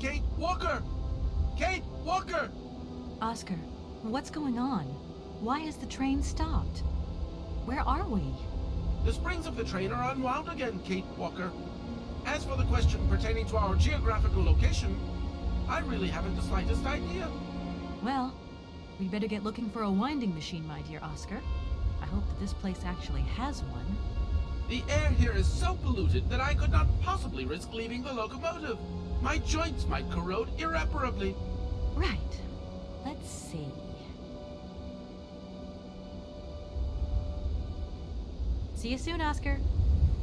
Kate Walker! Kate Walker! Oscar, what's going on? Why is the train stopped? Where are we? The springs of the train are unwound again, Kate Walker. As for the question pertaining to our geographical location, I really haven't the slightest idea. Well, we better get looking for a winding machine, my dear Oscar. I hope that this place actually has one. The air here is so polluted that I could not possibly risk leaving the locomotive. My joints might corrode irreparably. Right. Let's see. See you soon, Oscar.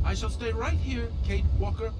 I shall stay right here, Kate Walker.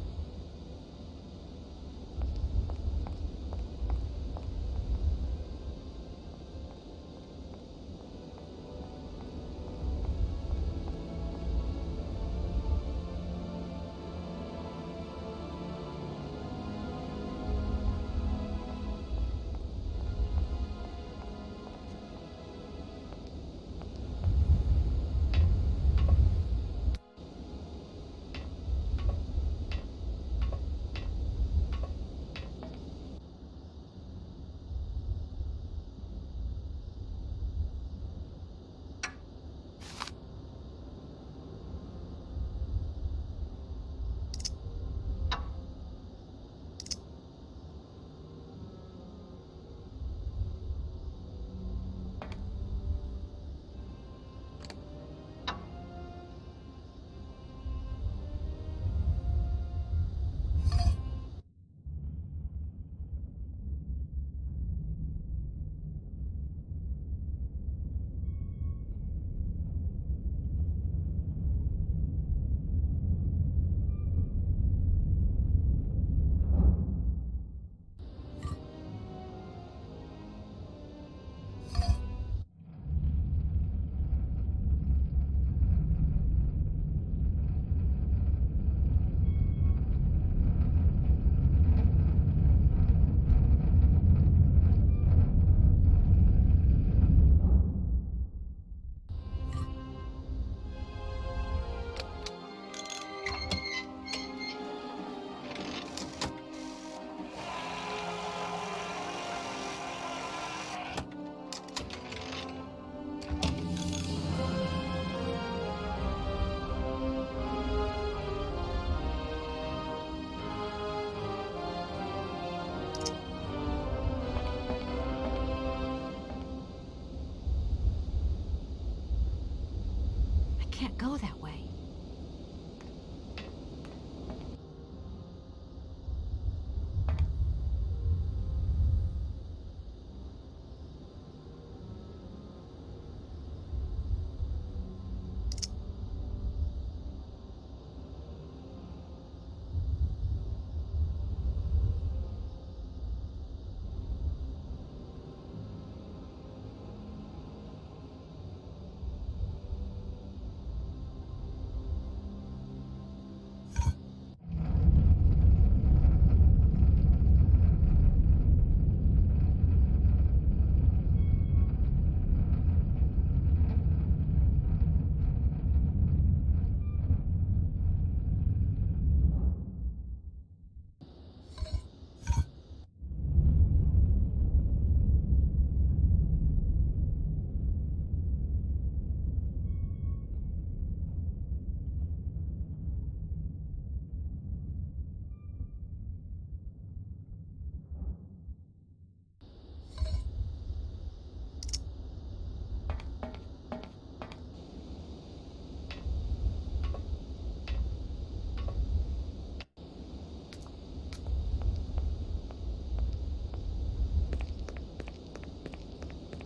Can't go that way.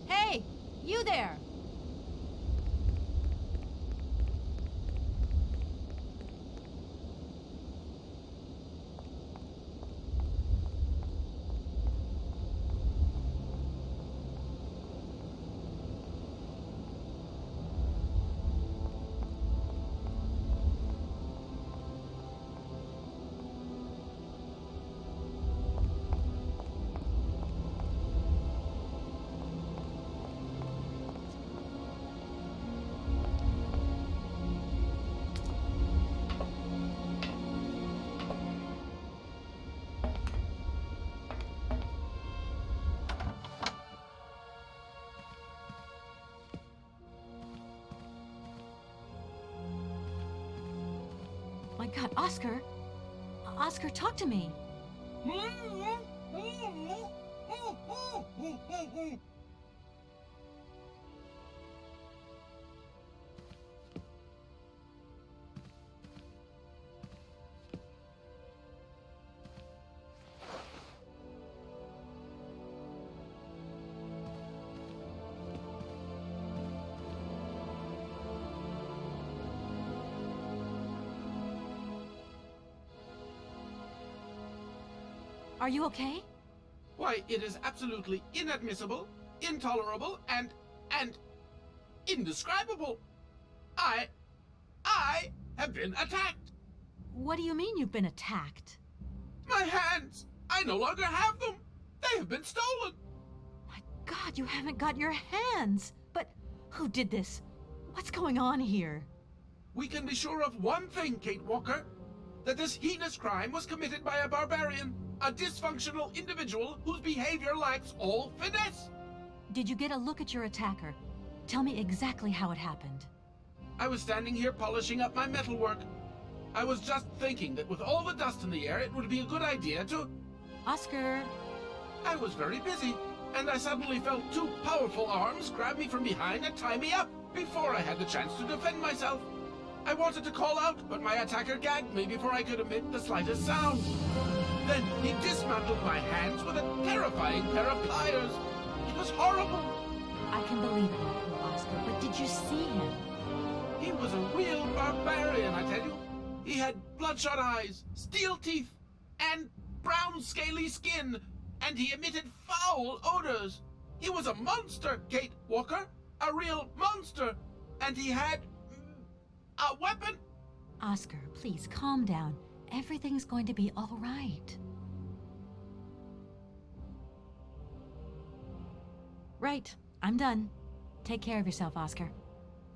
Hey, you there! My God, Oscar! Oscar, talk to me! Are you okay? Why, it is absolutely inadmissible, intolerable, and indescribable. I have been attacked. What do you mean you've been attacked? My hands! I no longer have them! They have been stolen! My God, you haven't got your hands! But who did this? What's going on here? We can be sure of one thing, Kate Walker. That this heinous crime was committed by a barbarian. A dysfunctional individual whose behavior lacks all finesse. Did you get a look at your attacker? Tell me exactly how it happened. I was standing here polishing up my metalwork. I was just thinking that with all the dust in the air, it would be a good idea to... Oscar! I was very busy, and I suddenly felt two powerful arms grab me from behind and tie me up before I had the chance to defend myself. I wanted to call out, but my attacker gagged me before I could emit the slightest sound. Then he dismantled my hands with a terrifying pair of pliers. It was horrible. I can believe it, my poor Oscar, but did you see him? He was a real barbarian, I tell you. He had bloodshot eyes, steel teeth, and brown scaly skin, and he emitted foul odors. He was a monster, Kate Walker, a real monster, and he had a weapon. Oscar, please calm down. Everything's going to be all right. Right, I'm done. Take care of yourself, Oscar.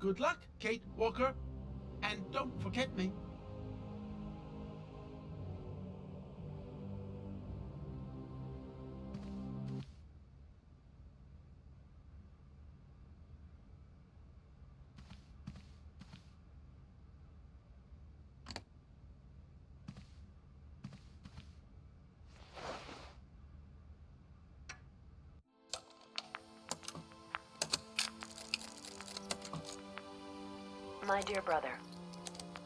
Good luck, Kate Walker, and don't forget me. My dear brother,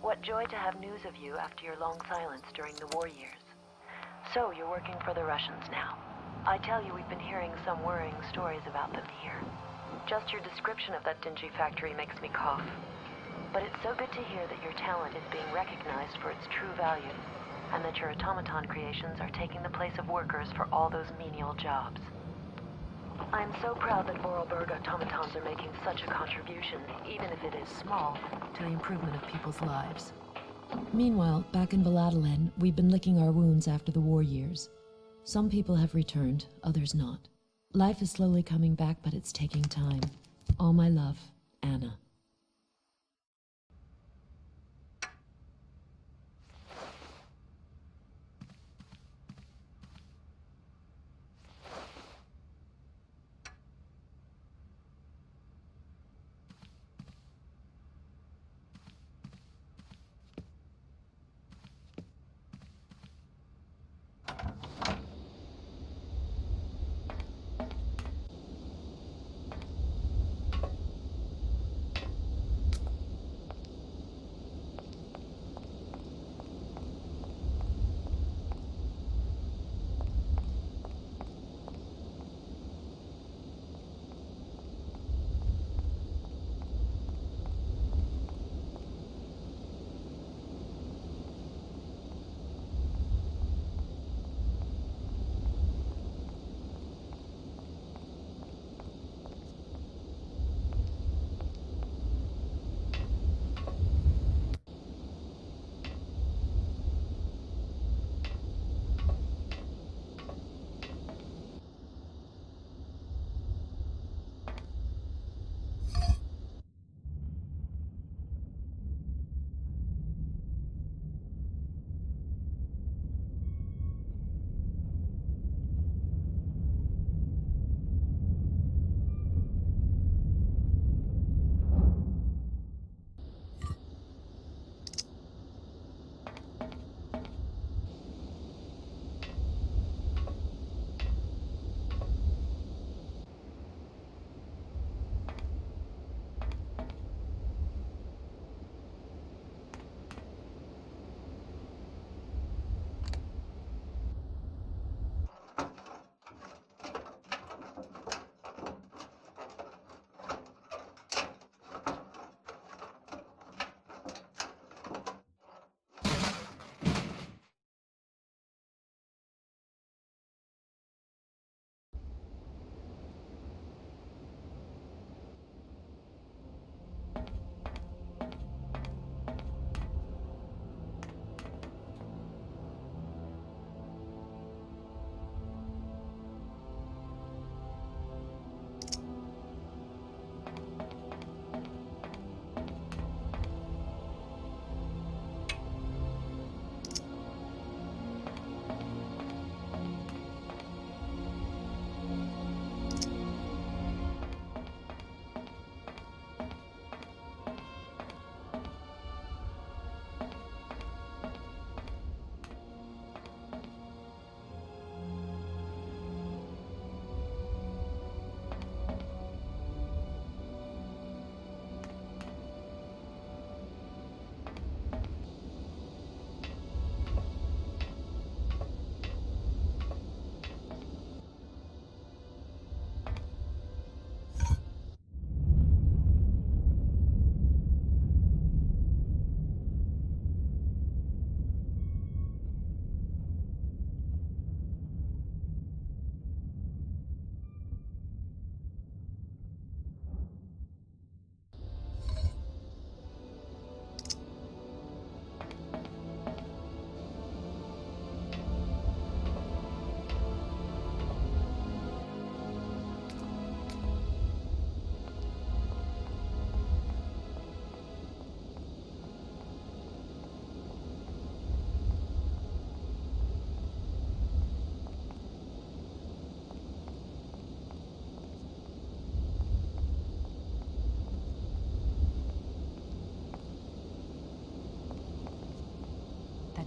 what joy to have news of you after your long silence during the war years. So, you're working for the Russians now. I tell you, we've been hearing some worrying stories about them here. Just your description of that dingy factory makes me cough. But it's so good to hear that your talent is being recognized for its true value, and that your automaton creations are taking the place of workers for all those menial jobs. I'm so proud that Voralberg automatons are making such a contribution, even if it is small, to the improvement of people's lives. Meanwhile, back in Valladolid, we've been licking our wounds after the war years. Some people have returned, others not. Life is slowly coming back, but it's taking time. All my love, Anna.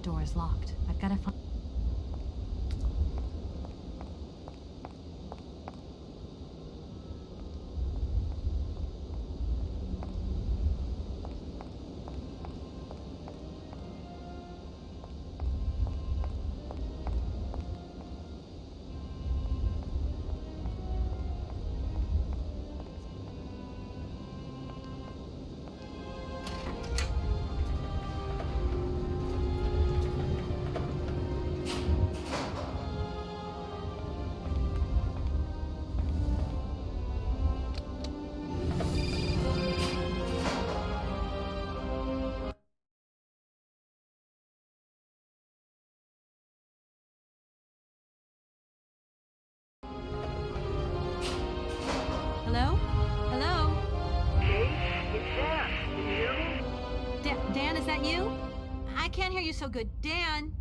That door is locked. I've got to find... Hello? Hello? Kate, it's Dan. Can you hear me? Dan, is that you? I can't hear you so good. Dan?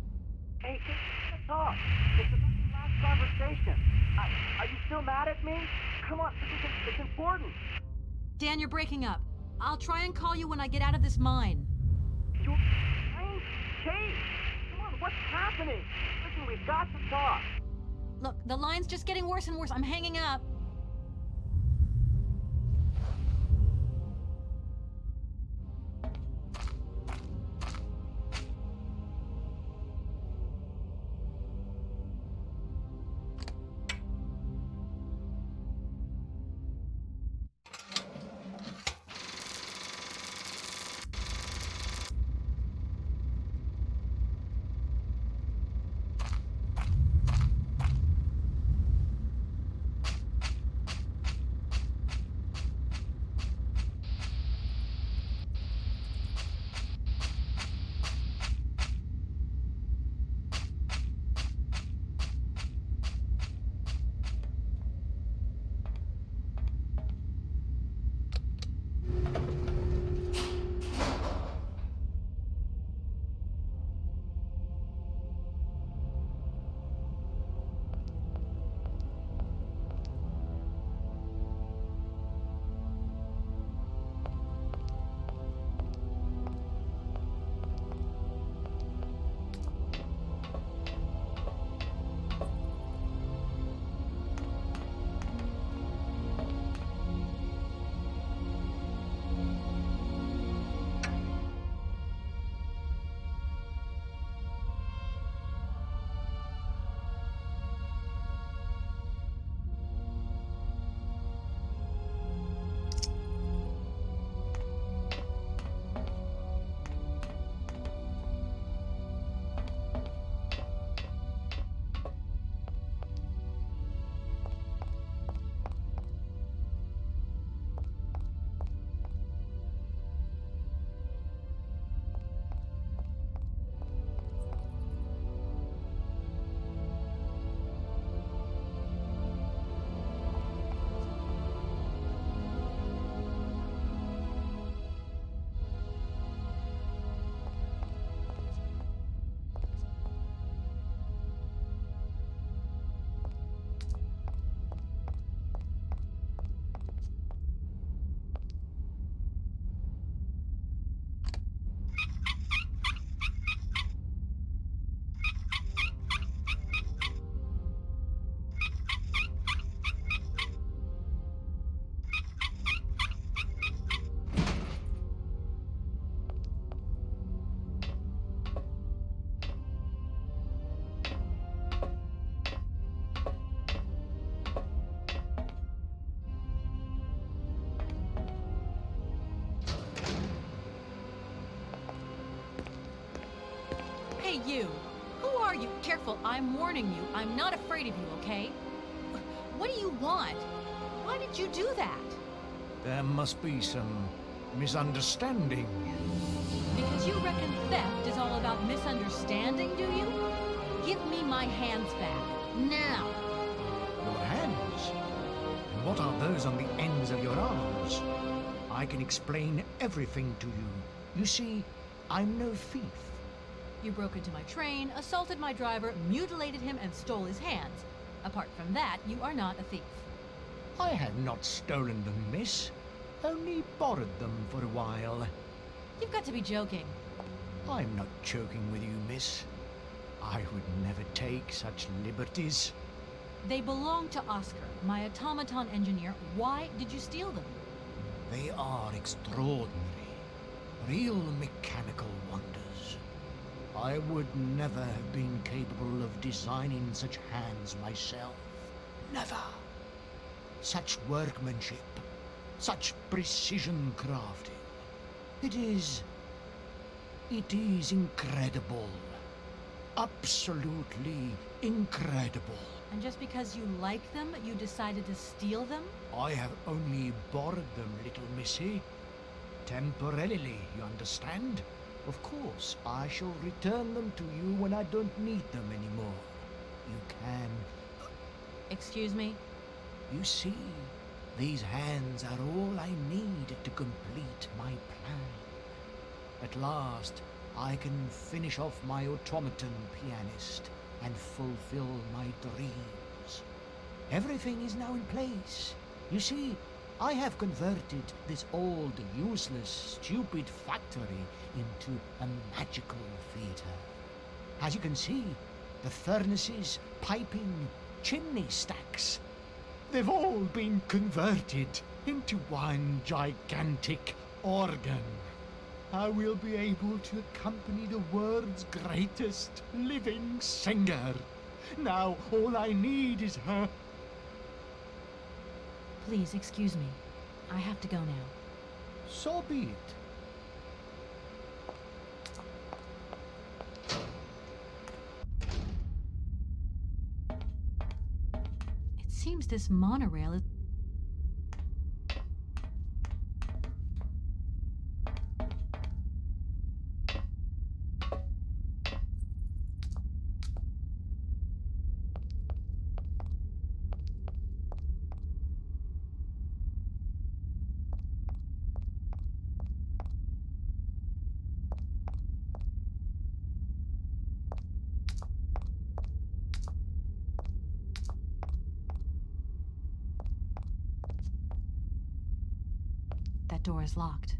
Hey, let's talk. It's about the last conversation. Are you still mad at me? Come on, it's important. Dan, you're breaking up. I'll try and call you when I get out of this mine. You're crazy. Kate, come on, what's happening? Listen, we've got to talk. Look, the line's just getting worse and worse. I'm hanging up. Hey, you! Who are you? Careful, I'm warning you. I'm not afraid of you, okay? What do you want? Why did you do that? There must be some misunderstanding. Because you reckon theft is all about misunderstanding, do you? Give me my hands back. Now! Your hands? And what are those on the ends of your arms? I can explain everything to you. You see, I'm no thief. You broke into my train, assaulted my driver, mutilated him, and stole his hands. Apart from that, you are not a thief. I have not stolen them, miss. Only borrowed them for a while. You've got to be joking. I'm not joking with you, miss. I would never take such liberties. They belong to Oscar, my automaton engineer. Why did you steal them? They are extraordinary. Real mechanical wonders. I would never have been capable of designing such hands myself. Never. Such workmanship. Such precision crafting. It is incredible. Absolutely incredible. And just because you like them, you decided to steal them? I have only borrowed them, little missy. Temporarily, you understand? Of course, I shall return them to you when I don't need them anymore. You can... Excuse me? You see, these hands are all I need to complete my plan. At last, I can finish off my automaton pianist and fulfill my dreams. Everything is now in place. You see, I have converted this old, useless, stupid factory into a magical theater. As you can see, the furnaces, piping, chimney stacks, they've all been converted into one gigantic organ. I will be able to accompany the world's greatest living singer. Now all I need is her. Please, excuse me. I have to go now. So be it. It seems this monorail is... That door is locked.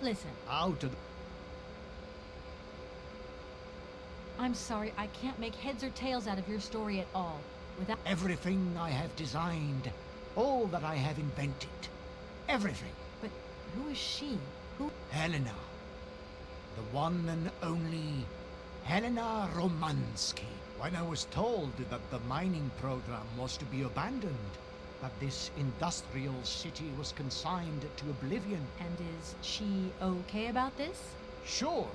Listen, Out of the... I'm sorry, I can't make heads or tails out of your story at all. Without... Everything I have designed, all that I have invented, everything. But who is she? Who... Helena. The one and only Helena Romansky. When I was told that the mining program was to be abandoned, that this industrial city was consigned to oblivion. And is she okay about this? Sure.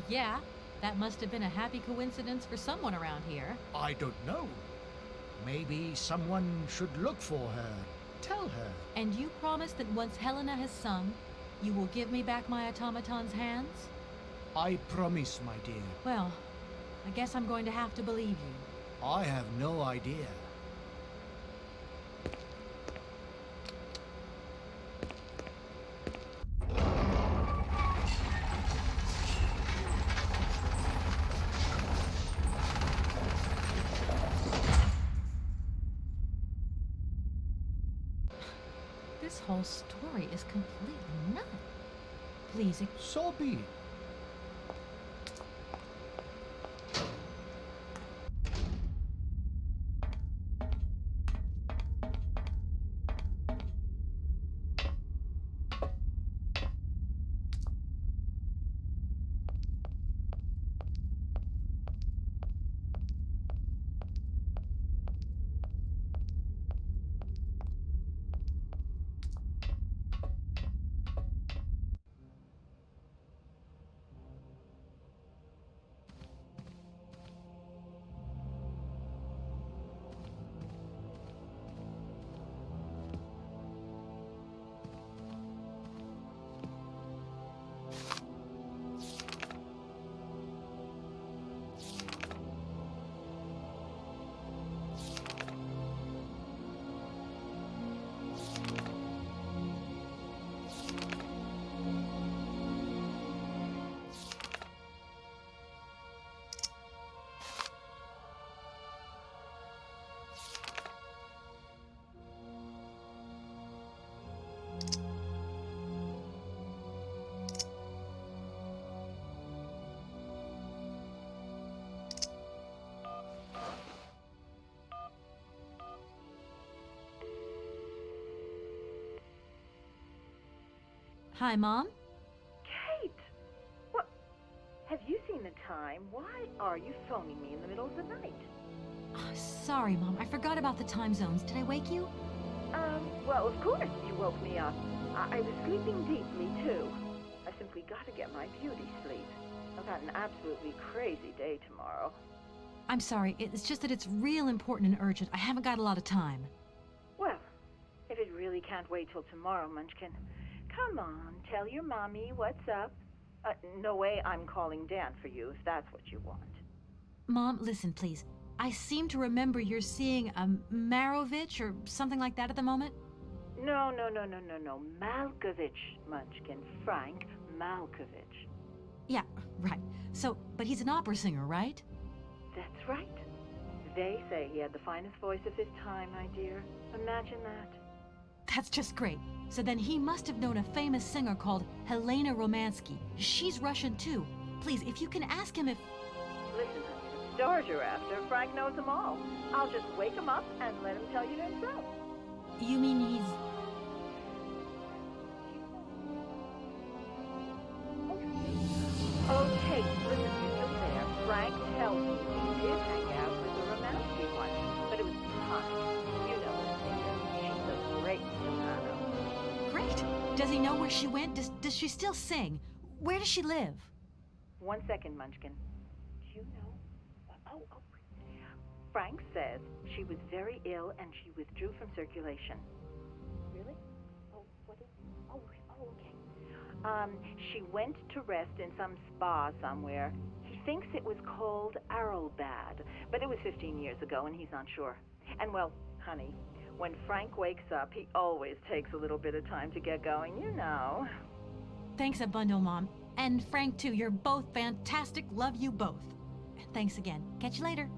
Yeah, that must have been a happy coincidence for someone around here. I don't know. Maybe someone should look for her. Tell her. And you promise that once Helena has sung, you will give me back my automaton's hands? I promise, my dear. Well, I guess I'm going to have to believe you. I have no idea. This whole story is completely nuts. Please, So be it. Hi, Mom? Kate! What? Have you seen the time? Why are you phoning me in the middle of the night? Sorry, Mom. I forgot about the time zones. Did I wake you? Well, of course you woke me up. I was sleeping deeply, too. I simply got to get my beauty sleep. I've got an absolutely crazy day tomorrow. I'm sorry. It's just that it's real important and urgent. I haven't got a lot of time. Well, if it really can't wait till tomorrow, Munchkin, come on, tell your mommy what's up. No way I'm calling Dan for you, if that's what you want. Mom, listen, please. I seem to remember you're seeing a Marovich or something like that at the moment. No. Malkovich, Munchkin. Frank Malkovich. Yeah, right. So, but he's an opera singer, right? That's right. They say he had the finest voice of his time, my dear. Imagine that. That's just great. So then he must have known a famous singer called Helena Romansky. She's Russian too. Please, if you can ask him if... Listen, honey, the stars you're after, Frank knows them all. I'll just wake him up and let him tell you himself. You mean he's... Okay, listen, you're still there. Frank tells me he did hang out with the Romansky once, but it was time. You know the singer. She's a great soprano. Great. Does he know where she went? Does she still sing? Where does she live? 1 second, Munchkin. Do you know? Oh. Frank says she was very ill and she withdrew from circulation. Really? Oh, what is? Oh, okay. She went to rest in some spa somewhere. He thinks it was called Arlbad, but it was 15 years ago and he's not sure. And well, honey, when Frank wakes up, he always takes a little bit of time to get going, you know. Thanks a bundle, Mom. And Frank, too. You're both fantastic. Love you both. Thanks again. Catch you later.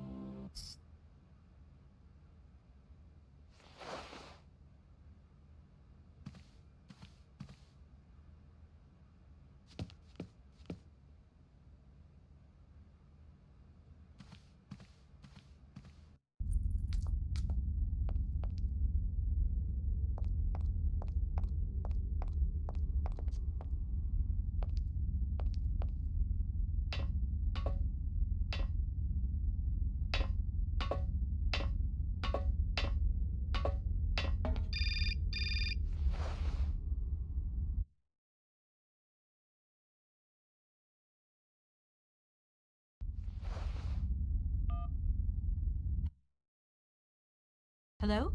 Hello?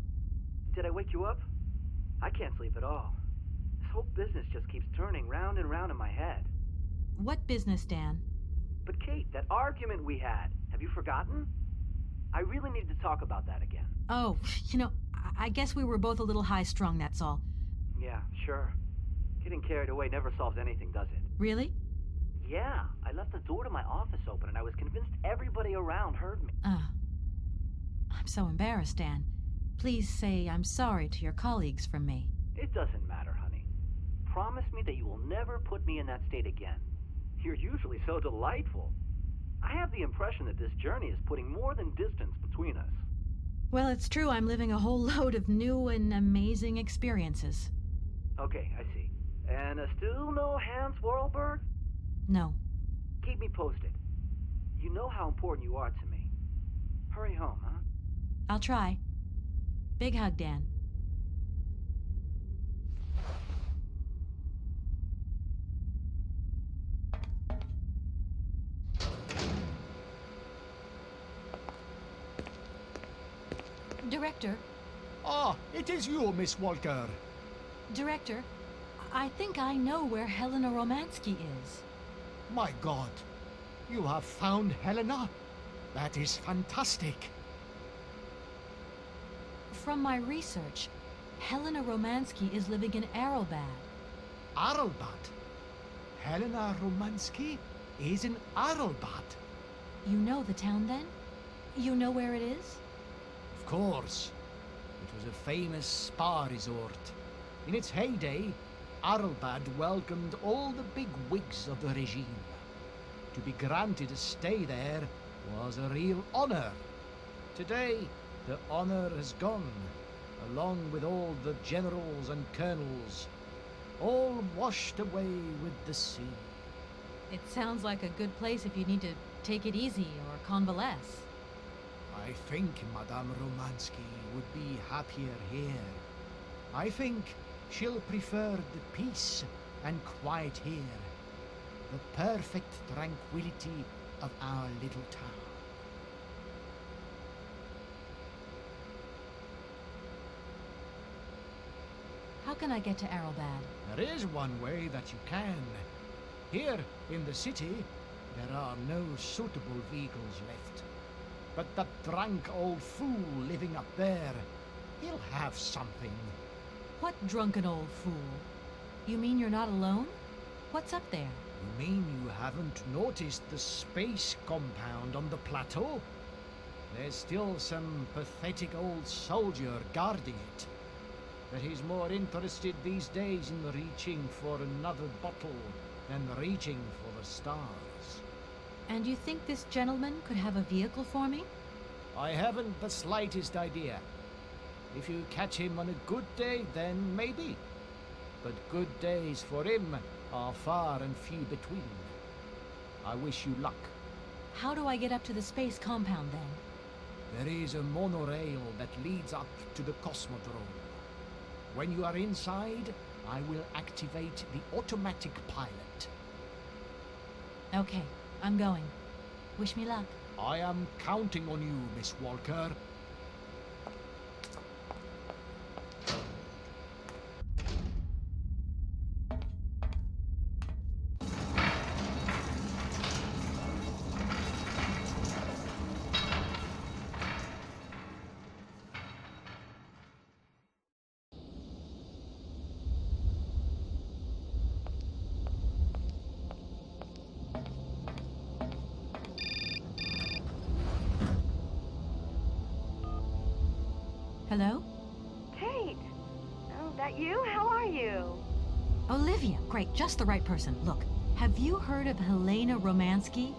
Did I wake you up? I can't sleep at all. This whole business just keeps turning round and round in my head. What business, Dan? But Kate, that argument we had, have you forgotten? I really need to talk about that again. Oh, I guess we were both a little high-strung, that's all. Yeah, sure. Getting carried away never solves anything, does it? Really? Yeah, I left the door to my office open and I was convinced everybody around heard me. I'm so embarrassed, Dan. Please say I'm sorry to your colleagues from me. It doesn't matter, honey. Promise me that you will never put me in that state again. You're usually so delightful. I have the impression that this journey is putting more than distance between us. Well, it's true. I'm living a whole load of new and amazing experiences. Okay, I see. And still no Hans Voralberg? No. Keep me posted. You know how important you are to me. Hurry home, huh? I'll try. Big hug, Dan. Director, Ah, it is you, Miss Walker. Director, I think I know where Helena Romansky is. My God, you have found Helena? That is fantastic. From my research, Helena Romansky is living in Arlbad. Arlbad? Helena Romansky is in Arlbad. You know the town, then? You know where it is? Of course. It was a famous spa resort. In its heyday, Arlbad welcomed all the big wigs of the regime. To be granted a stay there was a real honor. Today, the honor has gone, along with all the generals and colonels. all washed away with the sea. It sounds like a good place if you need to take it easy or convalesce. I think Madame Romansky would be happier here. I think she'll prefer the peace and quiet here, the perfect tranquility of our little town. How can I get to Arrowbad? There is one way that you can. Here in the city, there are no suitable vehicles left. But that drunk old fool living up there, he'll have something. What drunken old fool? You mean you're not alone? What's up there? You mean you haven't noticed the space compound on the plateau? There's still some pathetic old soldier guarding it. But he's more interested these days in reaching for another bottle than reaching for the stars. And you think this gentleman could have a vehicle for me? I haven't the slightest idea. If you catch him on a good day, then maybe. But good days for him are far and few between. I wish you luck. How do I get up to the space compound then? There is a monorail that leads up to the Cosmodrome. When you are inside, I will activate the automatic pilot. Okay, I'm going. Wish me luck. I am counting on you, Miss Walker. Hello? Kate! Oh, that you? How are you? Olivia, great, just the right person. Look, have you heard of Helena Romansky?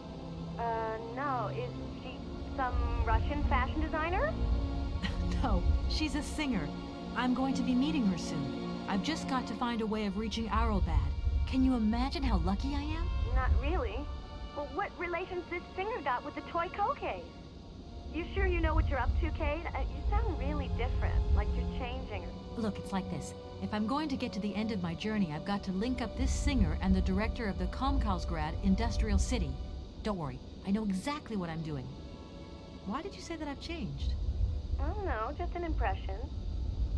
No. Is she some Russian fashion designer? No, she's a singer. I'm going to be meeting her soon. I've just got to find a way of reaching Arrowbad. Can you imagine how lucky I am? Not really. Well, what relation's this singer got with the toy case? You sure you know what you're up to, Kate? You sound really different, like you're changing. Look, it's like this. If I'm going to get to the end of my journey, I've got to link up this singer and the director of the Komkolzgrad Industrial City. Don't worry, I know exactly what I'm doing. Why did you say that I've changed? I don't know, just an impression.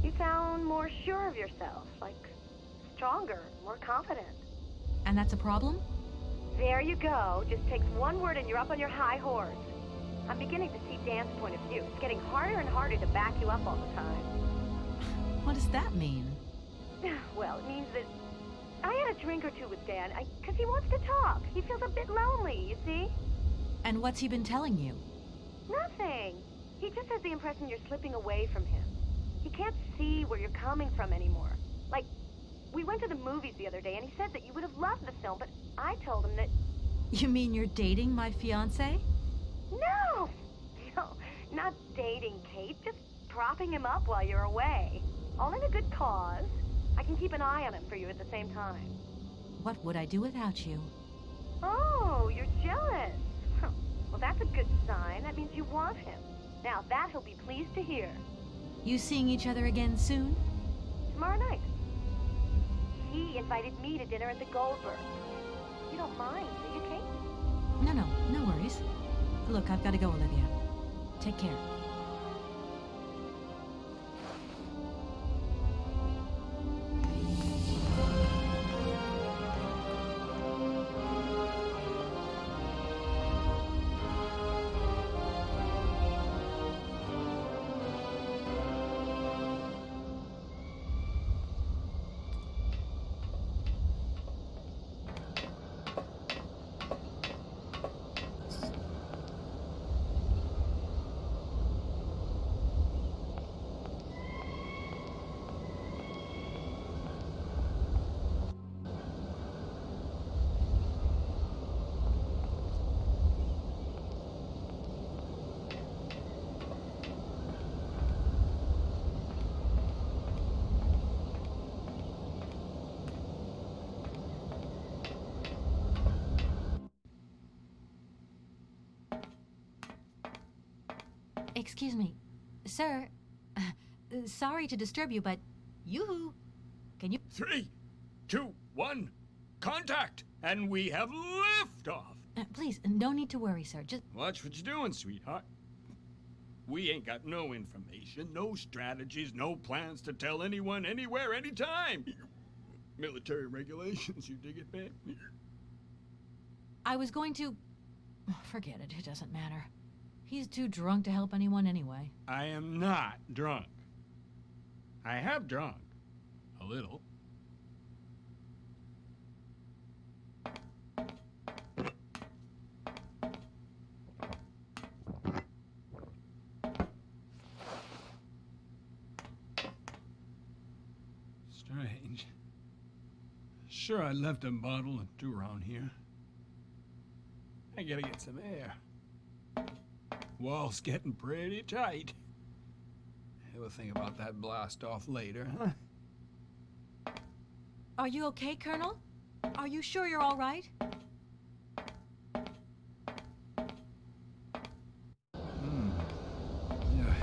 You sound more sure of yourself, like stronger, more confident. And that's a problem? There you go. Just takes one word and you're up on your high horse. I'm beginning to see Dan's point of view. It's getting harder and harder to back you up all the time. What does that mean? Well, it means that I had a drink or two with Dan, because he wants to talk. He feels a bit lonely, you see? And what's he been telling you? Nothing. He just has the impression you're slipping away from him. He can't see where you're coming from anymore. Like, we went to the movies the other day, and he said that you would have loved the film, but I told him that... You mean you're dating my fiancé? No! No, not dating, Kate. Just propping him up while you're away. All in a good cause. I can keep an eye on him for you at the same time. What would I do without you? Oh, you're jealous. Well, that's a good sign. That means you want him. Now, that he'll be pleased to hear. You seeing each other again soon? Tomorrow night. He invited me to dinner at the Goldberg. You don't mind, do you, Kate? No worries. Look, I've got to go, Olivia. Take care. Excuse me. Sir, sorry to disturb you, but yoo-hoo. Can you... 3, 2, 1, contact! And we have liftoff! please, no need to worry, sir. Just... Watch what you're doing, sweetheart. We ain't got no information, no strategies, no plans to tell anyone, anywhere, anytime. Military regulations, you dig it, babe? I was going to... Forget it, it doesn't matter. He's too drunk to help anyone anyway. I am not drunk. I have drunk. A little. Strange. Sure, I left a bottle or two around here. I gotta get some air. Wall's getting pretty tight. We'll think about that blast off later, huh? Are you okay, Colonel? Are you sure you're all right? Yeah.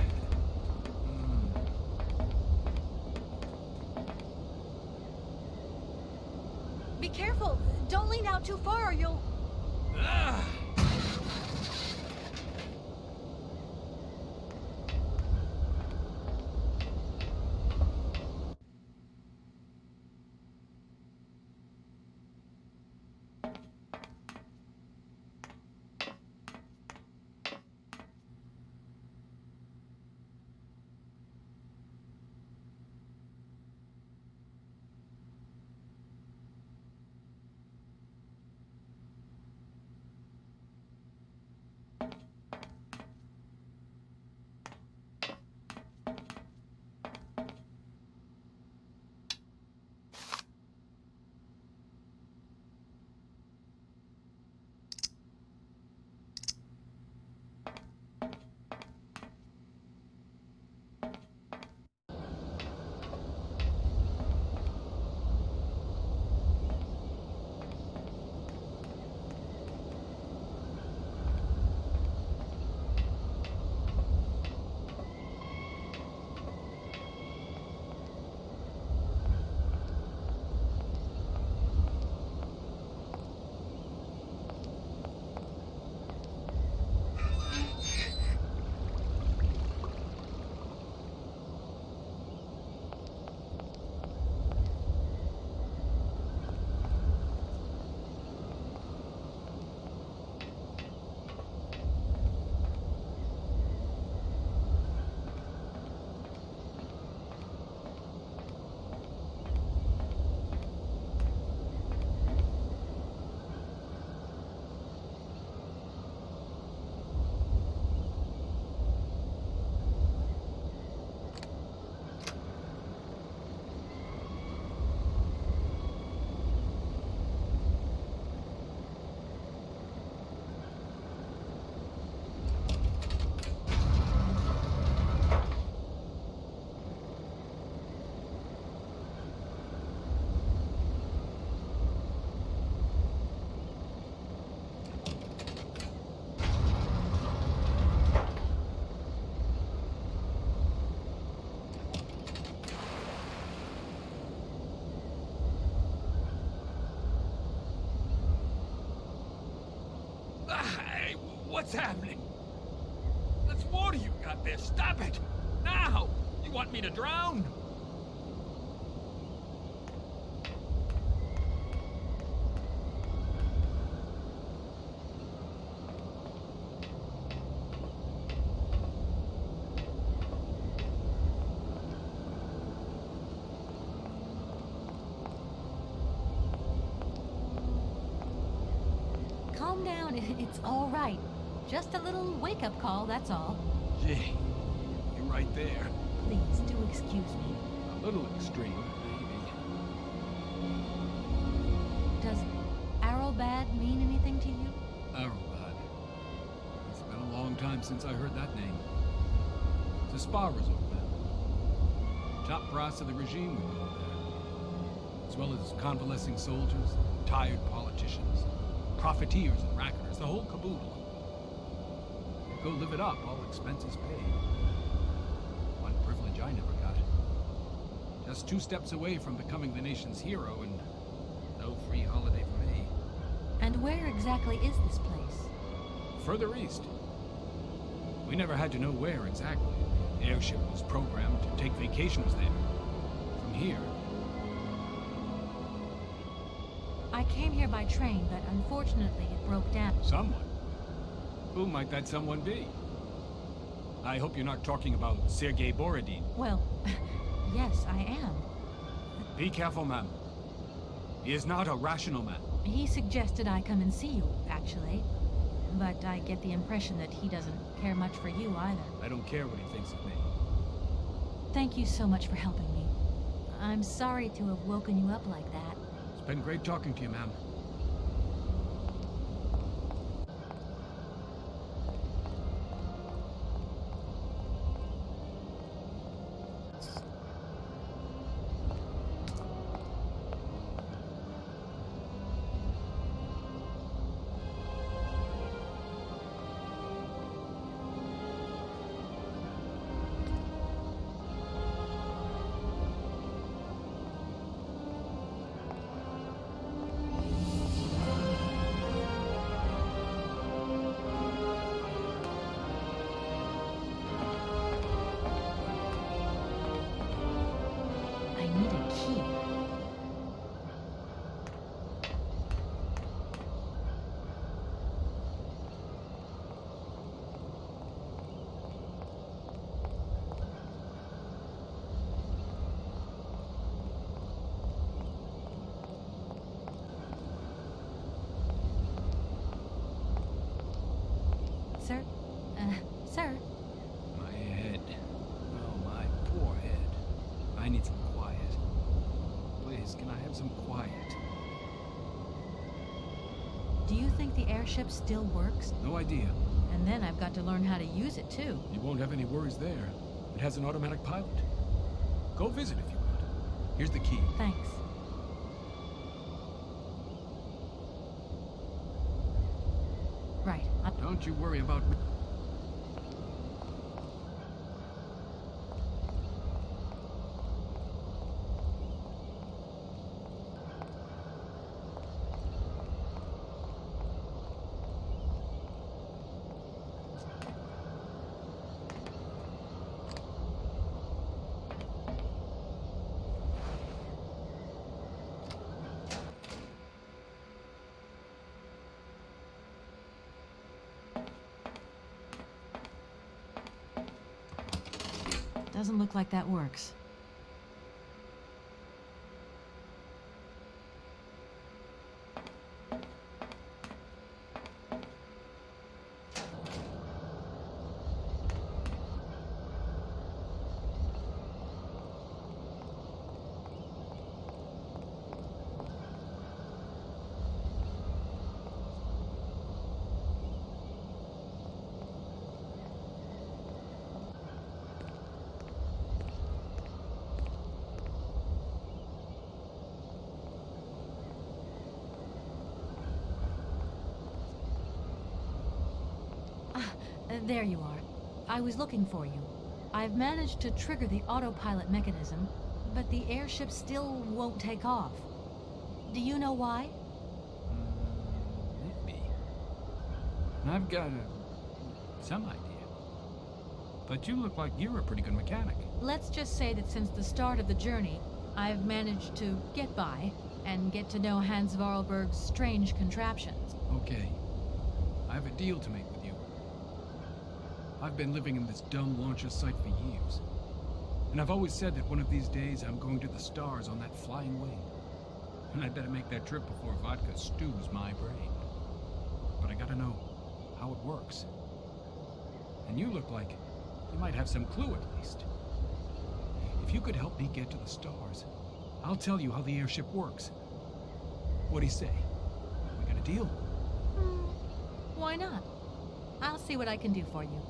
Be careful! Don't lean out too far or you'll... Ah! Hey, what's happening? That's water you got there. Stop it! Now! You want me to drown? Calm down, it's all right. Just a little wake-up call, that's all. Gee, you're right there. Please, do excuse me. A little extreme, maybe. Does Arrowbad mean anything to you? Arrowbad. It's been a long time since I heard that name. It's a spa resort now. Top brass of the regime would go there. As well as convalescing soldiers, tired politicians, profiteers and racketers, the whole caboodle. Go live it up, all expenses paid. One privilege I never got. Just 2 steps away from becoming the nation's hero, and no free holiday for me. And where exactly is this place? Further east. We never had to know where exactly. The airship was programmed to take vacations there. From here. I came here by train, but unfortunately it broke down. Someone? Who might that someone be? I hope you're not talking about Sergei Borodin. Well, yes, I am. Be careful, ma'am. He is not a rational man. He suggested I come and see you, actually. But I get the impression that he doesn't care much for you either. I don't care what he thinks of me. Thank you so much for helping me. I'm sorry to have woken you up like that. It's been great talking to you, ma'am. I need a key. Sir? Sir? My head. Oh, my poor head. I need some quiet. Please, can I have some quiet? Do you think the airship still works? No idea. And then I've got to learn how to use it, too. You won't have any worries there. It has an automatic pilot. Go visit if you want. Here's the key. Thanks. Right. Don't you worry about me. Doesn't look like that works. There you are. I was looking for you. I've managed to trigger the autopilot mechanism, but the airship still won't take off. Do you know why? Maybe. I've got some idea. But you look like you're a pretty good mechanic. Let's just say that since the start of the journey, I've managed to get by and get to know Hans Voralberg's strange contraptions. Okay. I have a deal to make with you. I've been living in this dumb launcher site for years. And I've always said that one of these days I'm going to the stars on that flying wing. And I'd better make that trip before vodka stews my brain. But I gotta know how it works. And you look like you might have some clue at least. If you could help me get to the stars, I'll tell you how the airship works. What do you say? We got a deal? Why not? I'll see what I can do for you.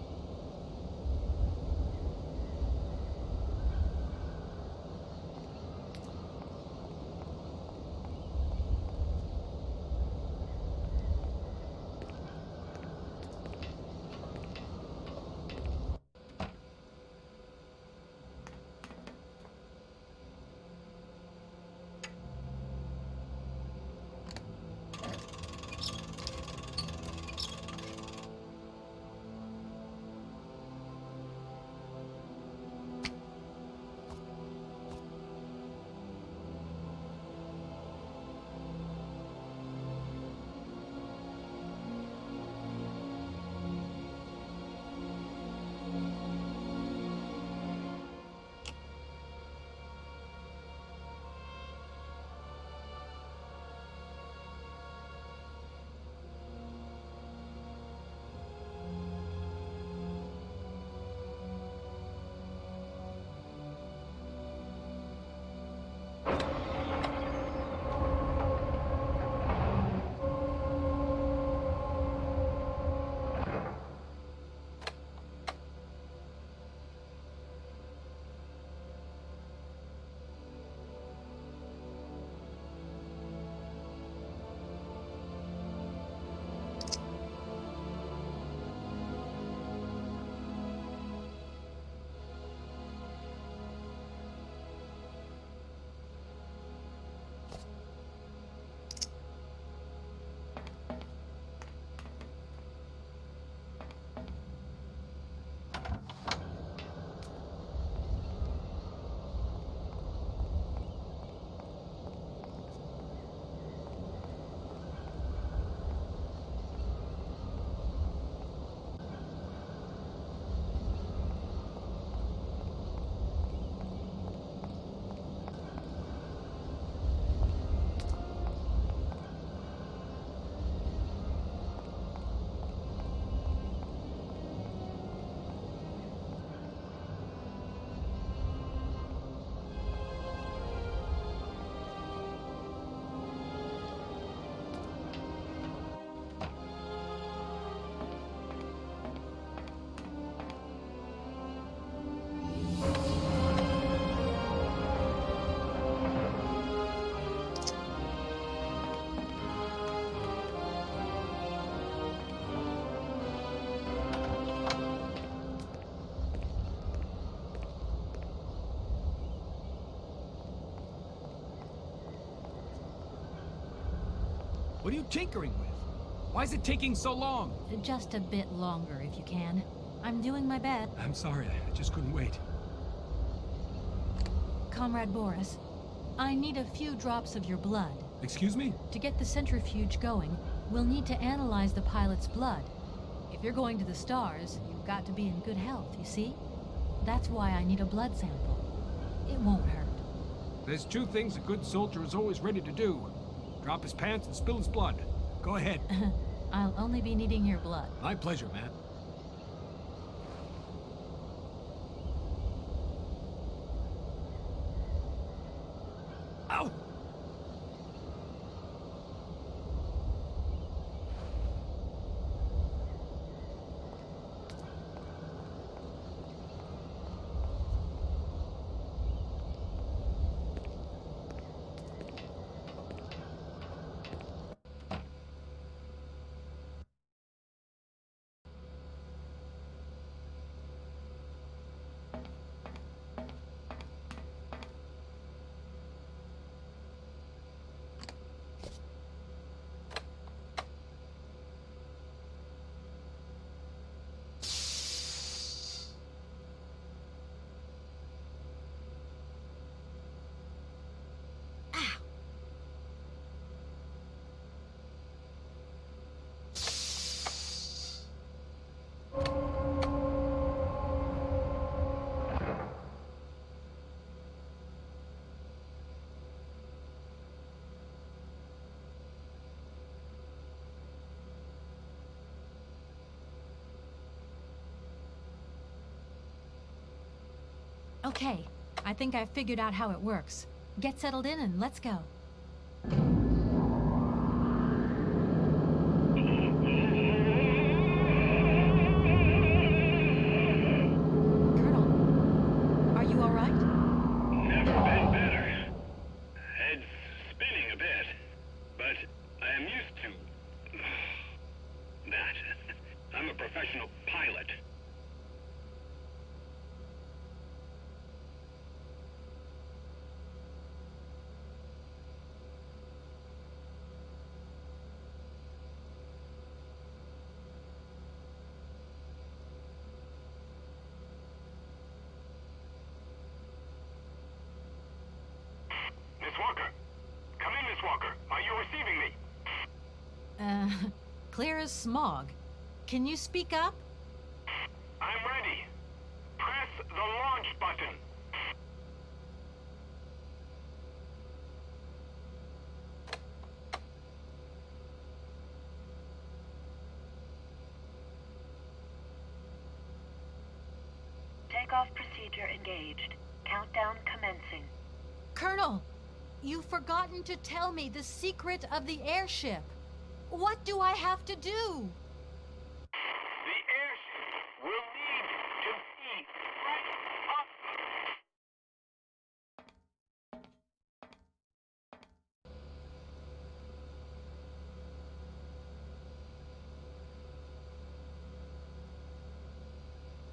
What are you tinkering with? Why is it taking so long? Just a bit longer, if you can. I'm doing my best. I'm sorry, I just couldn't wait. Comrade Boris, I need a few drops of your blood. Excuse me? To get the centrifuge going, we'll need to analyze the pilot's blood. If you're going to the stars, you've got to be in good health, you see? That's why I need a blood sample. It won't hurt. There's two things a good soldier is always ready to do. Drop his pants and spill his blood. Go ahead. I'll only be needing your blood. My pleasure, man. Ow! Okay, I think I've figured out how it works. Get settled in and let's go. Colonel, are you all right? Never been better. Head's spinning a bit, but I am used to that. I'm a professional pilot. Miss Walker! Come in, Miss Walker. Are you receiving me? Clear as smog. Can you speak up? I'm ready. Press the launch button. Takeoff procedure engaged. Countdown commencing. Colonel, you've forgotten to tell me the secret of the airship. What do I have to do? The airship will need to be right up.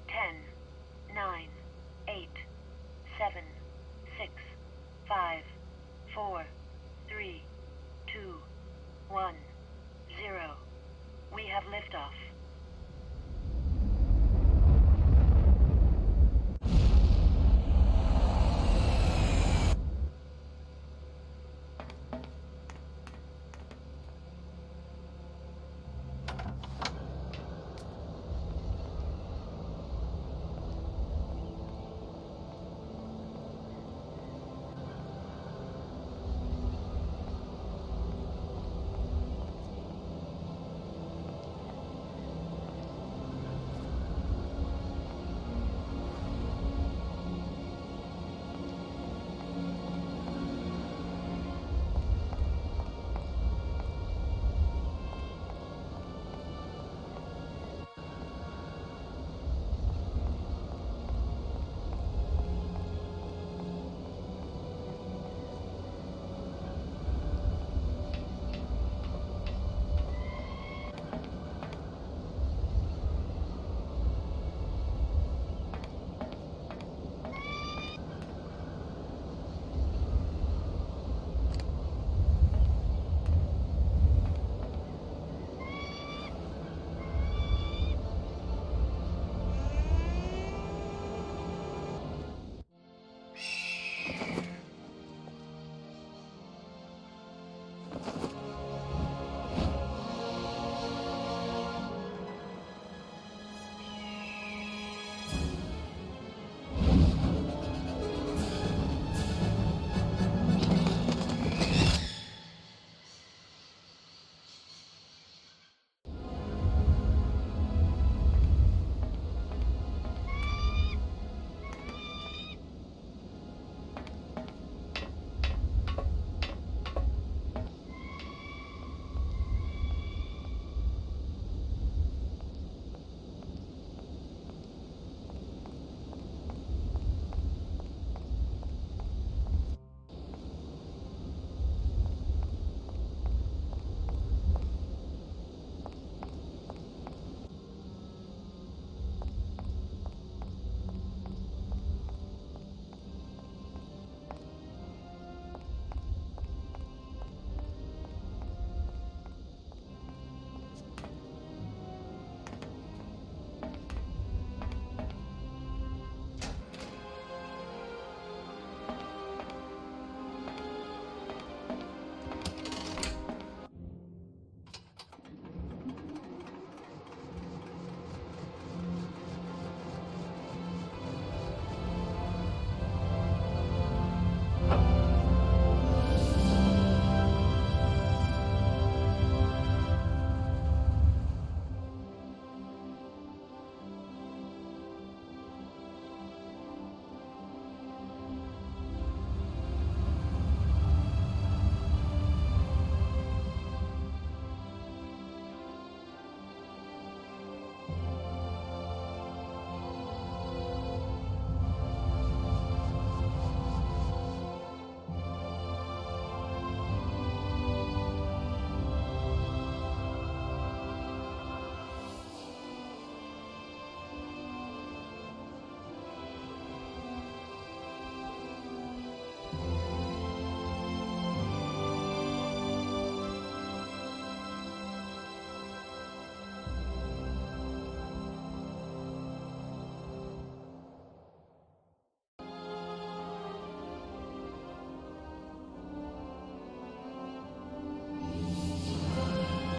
10, 9, 8, 7, 6, 5, 4, 3, 2, 1, 0. We have liftoff.